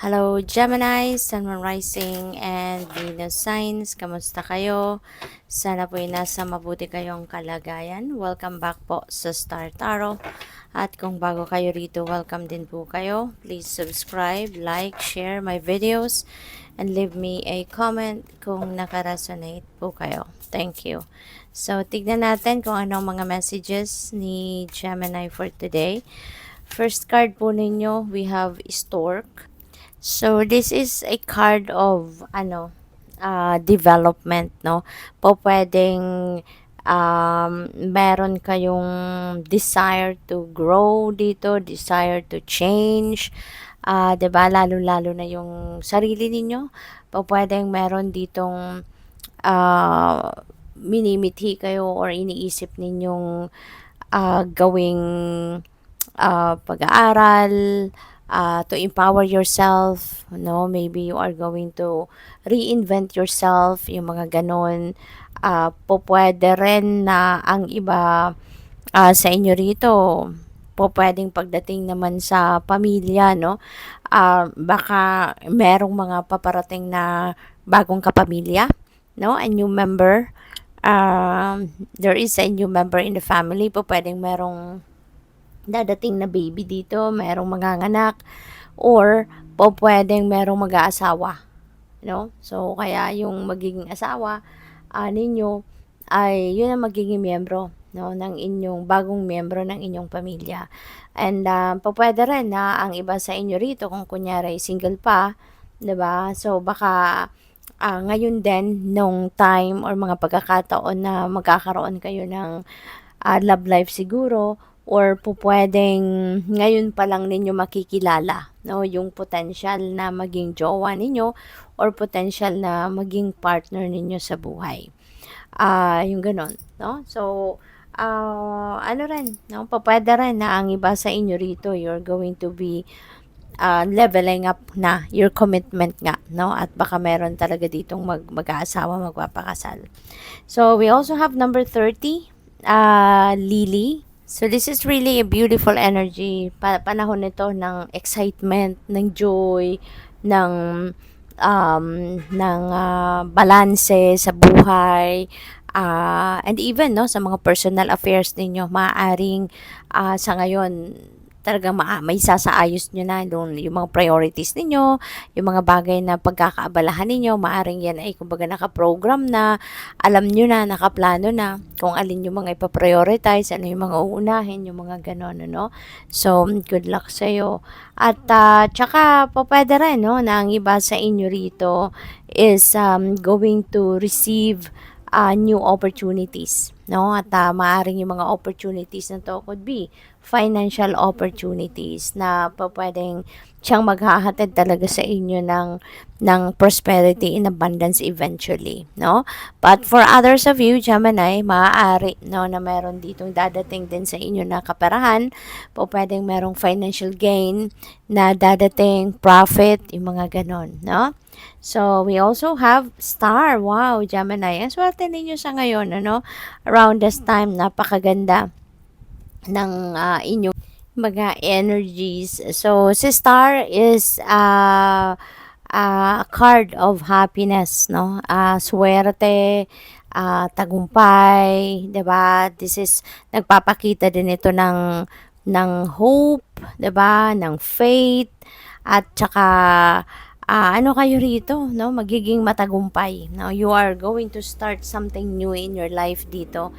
Hello Gemini, Sun, Moon Rising, and Venus Signs. Kamusta kayo? Sana po ay nasa mabuti kayong kalagayan. Welcome back po sa Star Tarot. At kung bago kayo rito, welcome din po kayo. Please subscribe, like, share my videos, and leave me a comment kung nakaresonate po kayo. Thank you. So, tignan natin kung anong mga messages ni Gemini for today. First card po ninyo, we have Stork. So this is a card of development, no? Po pwedeng meron kayong desire to grow dito, desire to change, 'di ba? Lalo-lalo na yung sarili ninyo. Po pwedeng meron ditong minimithi kayo or iniisip ninyong gawing pag-aaral, to empower yourself, no? Maybe you are going to reinvent yourself, yung mga ganon. Po pwede rin na ang iba sa inyo rito, po pwedeng pagdating naman sa pamilya, no? Baka merong mga paparating na bagong kapamilya, no? A new member. There is a new member in the family. Po pwedeng merong dadating na baby dito, merong manganganak, or po pwedeng merong mag-aasawa, no? So, kaya yung magiging asawa ninyo ay yun ang magiging miyembro, no, ng inyong bagong miyembro ng inyong pamilya. And po pwede rin na ang iba sa inyo rito, kung kunyari single pa, 'di ba? So, baka ngayon din nung time or mga pagkakataon na magkakaroon kayo ng love life siguro, or po pwedeng ngayon pa lang ninyo makikilala, no, yung potential na maging jowa ninyo or potential na maging partner ninyo sa buhay. Yung ganon, no? So, ano rin, no? Pwede rin na ang iba sa inyo rito, you're going to be leveling up na your commitment nga, no? At baka meron talaga ditong mag-aasawa, magpapakasal. So, we also have number 30, Lily. So, this is really a beautiful energy. Panahon nito ng excitement, ng joy, ng balanse sa buhay, and even, no, sa mga personal affairs ninyo, maaaring sa ngayon talagang may sasaayos nyo na yung mga priorities ninyo, yung mga bagay na pagkakaabalahan ninyo, maaring yan ay kumbaga nakaprogram na, alam nyo na, nakaplano na, kung alin yung mga ipaprioritize, ano yung mga uunahin, yung mga ganon, no? So, good luck sa'yo. At tsaka, pwede rin, no, na ang iba sa inyo rito is going to receive new opportunities, no? At maaaring yung mga opportunities na to could be financial opportunities na pwedeng siyang maghahatid talaga sa inyo ng prosperity in abundance eventually, no? But for others of you, Gemini, maaari, no, na meron ditong dadating din sa inyo na kaperahan, pwedeng merong financial gain na dadating, profit, yung mga ganon, no? So, we also have Star. Wow, Gemini. Ang swerte ninyo sa ngayon, ano? Around this time, napakaganda ng inyong mga energies. So, si Star is a card of happiness, no? Swerte, tagumpay, 'di ba? This is nagpapakita din ito ng hope, 'di ba? Ng faith, at saka ano kayo rito, no? Magiging matagumpay. No? You are going to start something new in your life dito.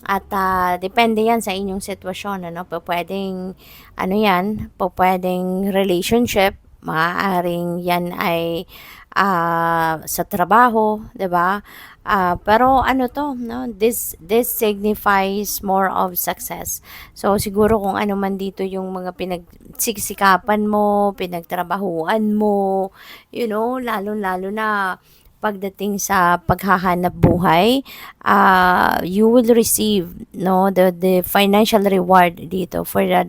At depende yan sa inyong sitwasyon, ano? Pwedeng ano yan, pwedeng relationship, maaaring yan ay sa trabaho, 'di ba? Pero ano to, no? This signifies more of success. So siguro kung ano man dito yung mga pinagsisikapan mo, pinagtrabahuan mo, you know, lalo-lalo na pagdating sa paghahanap buhay, you will receive, no, the financial reward dito for the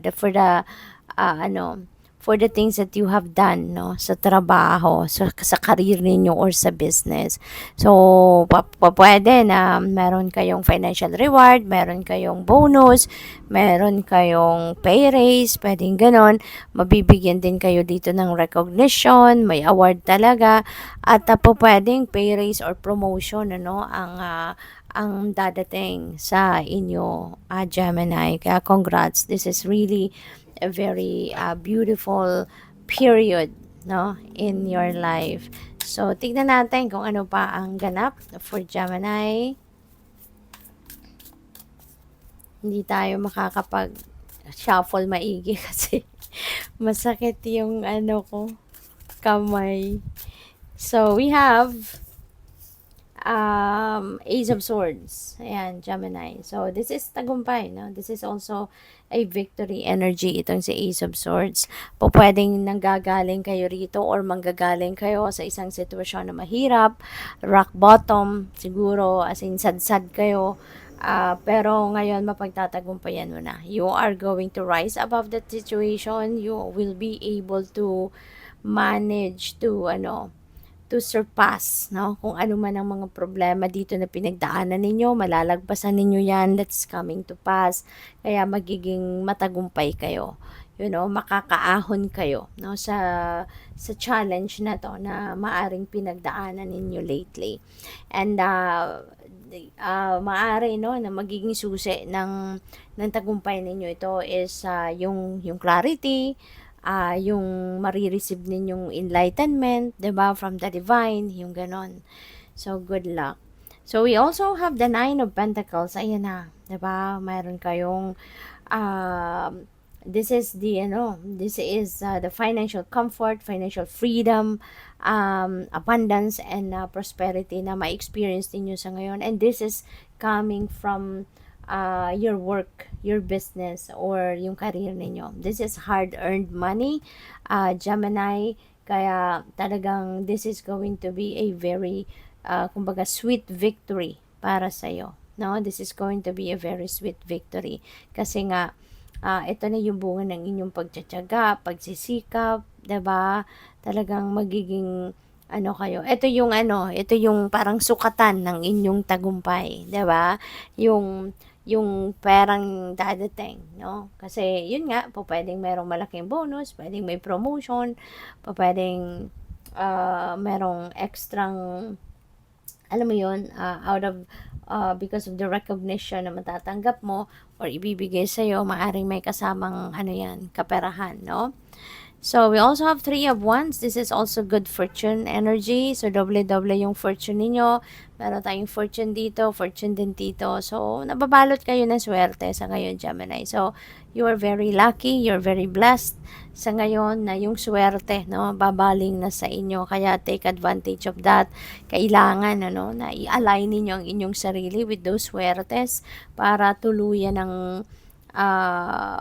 for the things that you have done, no, sa trabaho, sa career ninyo or sa business. So, pwede na meron kayong financial reward, meron kayong bonus, meron kayong pay raise, pwedeng ganon. Mabibigyan din kayo dito ng recognition, may award talaga, at pwedeng pay raise or promotion, ano, ang dadating sa inyo, Gemini. Kaya congrats, this is really a very beautiful period, no, in your life. So, tignan natin kung ano pa ang ganap for Gemini. Hindi tayo makakapag-shuffle maigi kasi masakit yung ano ko, kamay. So, we have Ace of Swords. Ayan, Gemini. So, this is tagumpay, no? This is also a victory energy, itong si Ace of Swords. Pwedeng nanggagaling kayo rito or manggagaling kayo sa isang sitwasyon na mahirap, rock bottom, siguro, as in sad-sad kayo. Pero ngayon, mapagtatagumpayan mo na. You are going to rise above that situation. You will be able to manage to surpass, no? Kung ano man ang mga problema dito na pinagdaanan ninyo, malalagpasan ninyo yan, that's coming to pass. Kaya magiging matagumpay kayo. Makakaahon kayo, no, sa challenge na to na maaring pinagdaanan ninyo lately. And maaari, no, na magiging susi ng tagumpay ninyo ito is yung clarity, yung marireceive ninyong enlightenment, 'di ba, from the divine, yung ganon. So, good luck. So, we also have the Nine of Pentacles. Ayan na, 'di ba? Mayroon kayong this is the financial comfort, financial freedom, abundance, and prosperity na ma-experience ninyo sa ngayon. And this is coming from your work, your business, or yung career ninyo. This is hard-earned money, Gemini. Kaya talagang this is going to be a very, kumbaga, sweet victory para sa'yo. No? This is going to be a very sweet victory. Kasi nga, ito na yung bunga ng inyong pagtsatsaga, pagsisikap, 'di ba? Talagang magiging ito yung parang sukatan ng inyong tagumpay, 'di ba? Yung perang dadating, no? Kasi yun nga, pwedeng merong malaking bonus, pwedeng may promotion, pwedeng merong extrang, alam mo yun, because of the recognition na matatanggap mo or ibibigay sa'yo, maaring may kasamang kaperahan, no? So, we also have Three of Wands. This is also good fortune energy. So, doble-doble yung fortune ninyo. Meron tayong fortune dito, fortune din dito. So, nababalot kayo ng swerte sa ngayon, Gemini. So, you are very lucky, you're very blessed sa ngayon na yung swerte, no, babaling na sa inyo. Kaya, take advantage of that. Kailangan, na i-align ninyo ang inyong sarili with those swertes para tuluyan ng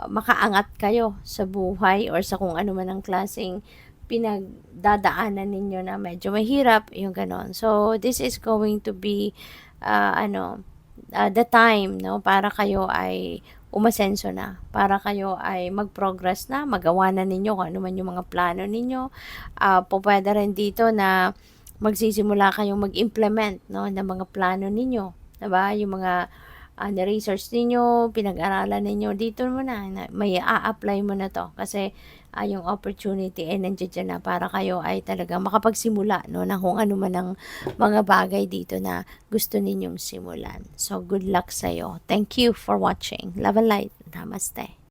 makaangat kayo sa buhay or sa kung ano man ang klaseng pinagdadaanan ninyo na medyo mahirap, yung ganon. So, this is going to be the time, no, para kayo ay umasenso na, para kayo ay mag-progress na, magawa na ninyo kung ano man yung mga plano ninyo. Pwede rin dito na magsisimula kayong mag-implement, no, ng mga plano ninyo, diba? Yung mga na-research ninyo, pinag-aralan ninyo, dito mo na may a-apply mo na to kasi yung opportunity ay nandiyan na para kayo ay talagang makapagsimula, no, na kung ano man ang mga bagay dito na gusto ninyong simulan. So, good luck sa'yo. Thank you for watching. Love and light. Namaste.